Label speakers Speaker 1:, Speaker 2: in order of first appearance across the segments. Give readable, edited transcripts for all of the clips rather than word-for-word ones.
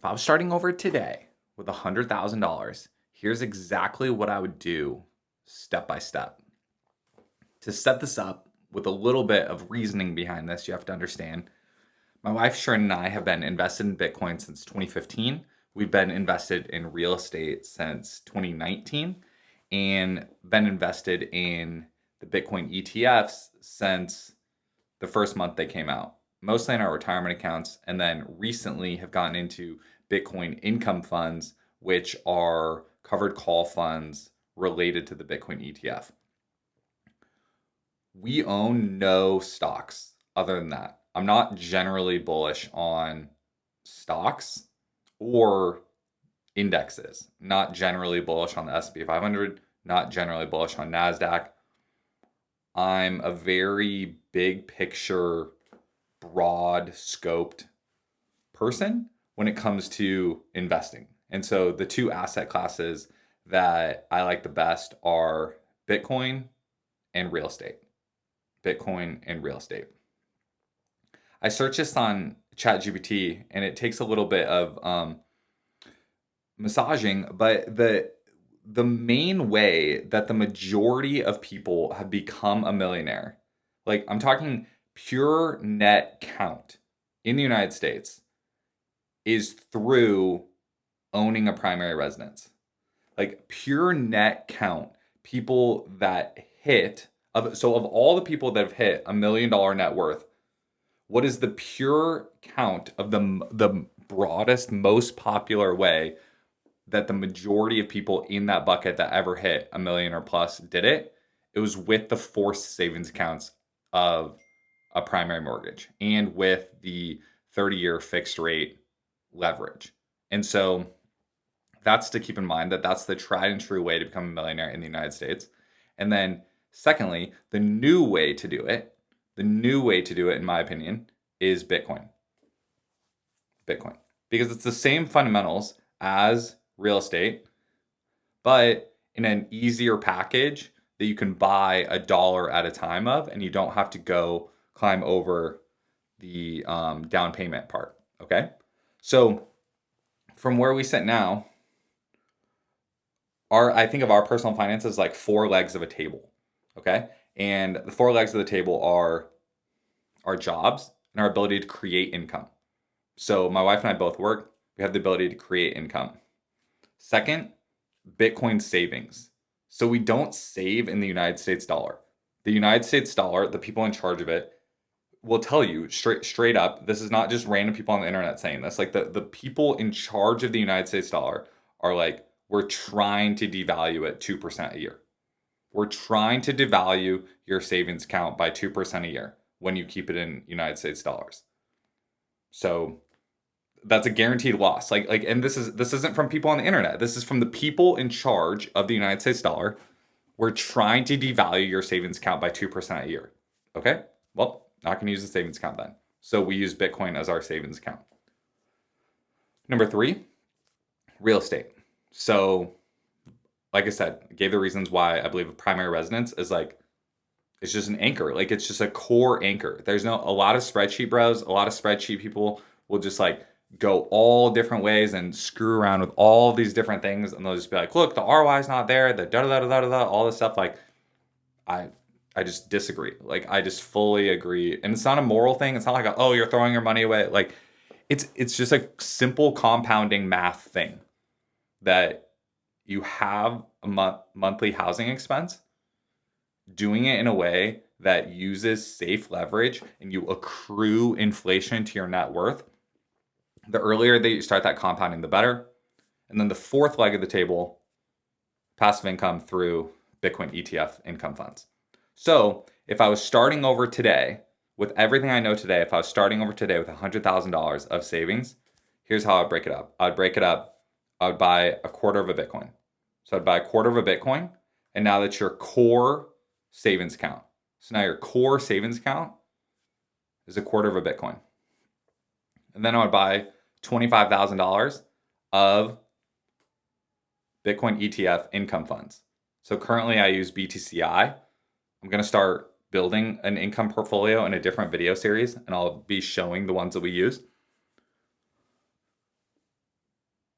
Speaker 1: If I was starting over today with $100,000, here's exactly what I would do step by step. To set this up with a little bit of reasoning behind this, you have to understand my wife Sharon and I have been invested in Bitcoin since 2015. We've been invested in real estate since 2019 and been invested in the Bitcoin ETFs since the first month they came out, mostly in our retirement accounts, and then recently have gotten into Bitcoin income funds, which are covered call funds related to the Bitcoin ETF. We own no stocks other than that. I'm not generally bullish on stocks or indexes. Not generally bullish on the S&P 500, not generally bullish on NASDAQ. I'm a very big picture, broad scoped person when it comes to investing. And so the two asset classes that I like the best are Bitcoin and real estate. Bitcoin and real estate. I searched this on ChatGPT and it takes a little bit of massaging, but the main way that the majority of people have become a millionaire, like I'm talking pure net count in the United States, is through owning a primary residence. Like pure net count, people that hit of all the people that have hit $1 million net worth, what is the pure count of the broadest, most popular way that the majority of people in that bucket that ever hit $1 million or plus did it? It was with the forced savings accounts of a primary mortgage and with the 30-year fixed rate leverage. And so that's to keep in mind that that's the tried and true way to become a millionaire in the United States. And then secondly, the new way to do it, in my opinion, is Bitcoin. Because it's the same fundamentals as real estate, but in an easier package that you can buy $1 at a time of, and you don't have to go climb over the down payment part. Okay. So from where we sit now, I think of our personal finances like four legs of a table. Okay. And the four legs of the table are our jobs and our ability to create income. So my wife and I both work. We have the ability to create income. Second, Bitcoin savings. So we don't save in the United States dollar. The United States dollar, the people in charge of it, will tell you straight up, this is not just random people on the internet saying this. Like the people in charge of the United States dollar are like, we're trying to devalue it 2% a year. We're trying to devalue your savings account by 2% a year when you keep it in United States dollars. So that's a guaranteed loss. And this isn't from people on the internet. This is from the people in charge of the United States dollar. We're trying to devalue your savings account by 2% a year. Okay? Well, not going to use the savings account then. So we use Bitcoin as our savings account. Number 3, real estate. So, like I said, I gave the reasons why I believe a primary residence is like, it's just an anchor. Like it's just a core anchor. There's a lot of spreadsheet bros, a lot of spreadsheet people will just like go all different ways and screw around with all these different things. And they'll just be like, look, the ROI is not there, the da-da-da-da-da-da, all this stuff. Like I just disagree. Like I just fully agree. And it's not a moral thing. It's not like, oh, you're throwing your money away. Like it's just a simple compounding math thing that you have a monthly housing expense, doing it in a way that uses safe leverage and you accrue inflation to your net worth. The earlier that you start that compounding, the better. And then the fourth leg of the table, passive income through Bitcoin ETF income funds. So if I was starting over today with everything I know today, if I was starting over today with $100,000 of savings, here's how I'd break it up. I would buy a quarter of a Bitcoin. So I'd buy a quarter of a Bitcoin, and now that's your core savings account. So now your core savings account is a quarter of a Bitcoin. And then I would buy $25,000 of Bitcoin ETF income funds. So currently I use BTCI. I'm going to start building an income portfolio in a different video series, and I'll be showing the ones that we use.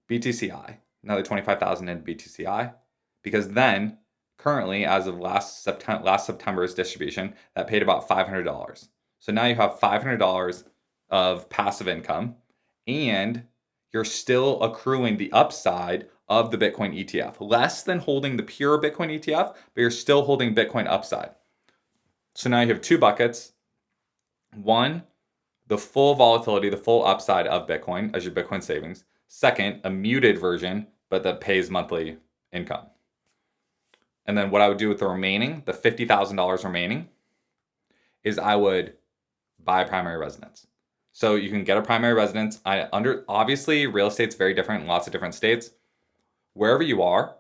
Speaker 1: BTCI, another 25,000 in BTCI, because then currently, as of last September's distribution, that paid about $500. So now you have $500 of passive income, and you're still accruing the upside of the Bitcoin ETF, less than holding the pure Bitcoin ETF, but you're still holding Bitcoin upside. So now you have two buckets. One, the full volatility, the full upside of Bitcoin as your Bitcoin savings. Second, a muted version, but that pays monthly income. And then what I would do with the remaining, the $50,000 remaining, is I would buy a primary residence. So you can get a primary residence. Obviously, real estate's very different in lots of different states. Wherever you are,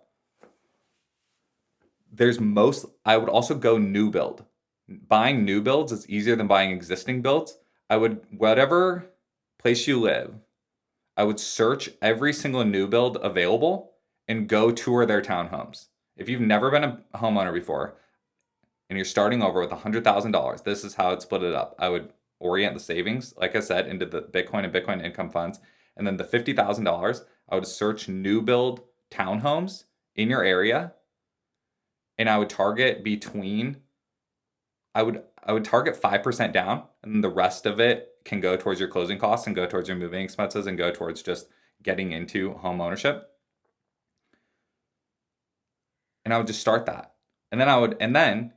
Speaker 1: I would also go new build. Buying new builds is easier than buying existing builds. Whatever place you live, I would search every single new build available and go tour their townhomes. If you've never been a homeowner before and you're starting over with $100,000, this is how I'd split it up. I would orient the savings, like I said, into the Bitcoin and Bitcoin income funds. And then the $50,000, I would search new build townhomes in your area. And I would target I would target 5% down, and then the rest of it can go towards your closing costs and go towards your moving expenses and go towards just getting into home ownership. And I would just start that. And then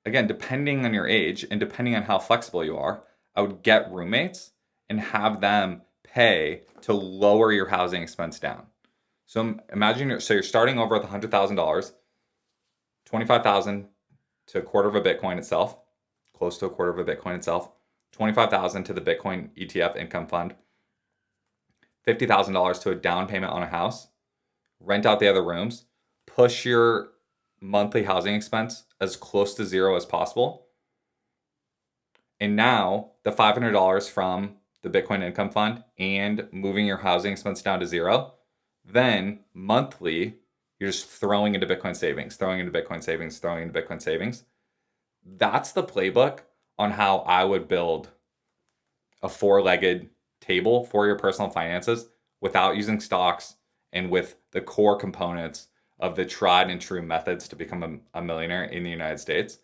Speaker 1: again, depending on your age and depending on how flexible you are, I would get roommates and have them pay to lower your housing expense down. So imagine you're starting over with $100,000, 25,000 to a quarter of a Bitcoin itself, close to a quarter of a Bitcoin itself, 25,000 to the Bitcoin ETF income fund, $50,000 to a down payment on a house, rent out the other rooms, push your monthly housing expense as close to zero as possible. And now the $500 from the Bitcoin income fund and moving your housing expense down to zero, then monthly, you're just throwing into Bitcoin savings, throwing into Bitcoin savings, throwing into Bitcoin savings. That's the playbook on how I would build a four-legged table for your personal finances without using stocks and with the core components of the tried and true methods to become a millionaire in the United States.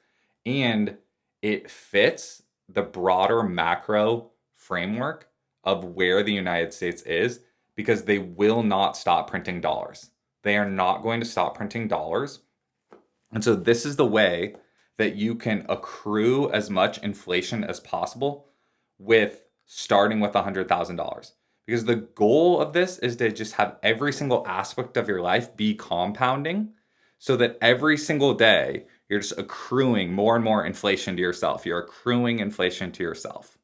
Speaker 1: And it fits the broader macro framework of where the United States is, because they will not stop printing dollars. They are not going to stop printing dollars. And so this is the way that you can accrue as much inflation as possible with starting with $100,000. Because the goal of this is to just have every single aspect of your life be compounding, so that every single day you're just accruing more and more inflation to yourself. You're accruing inflation to yourself.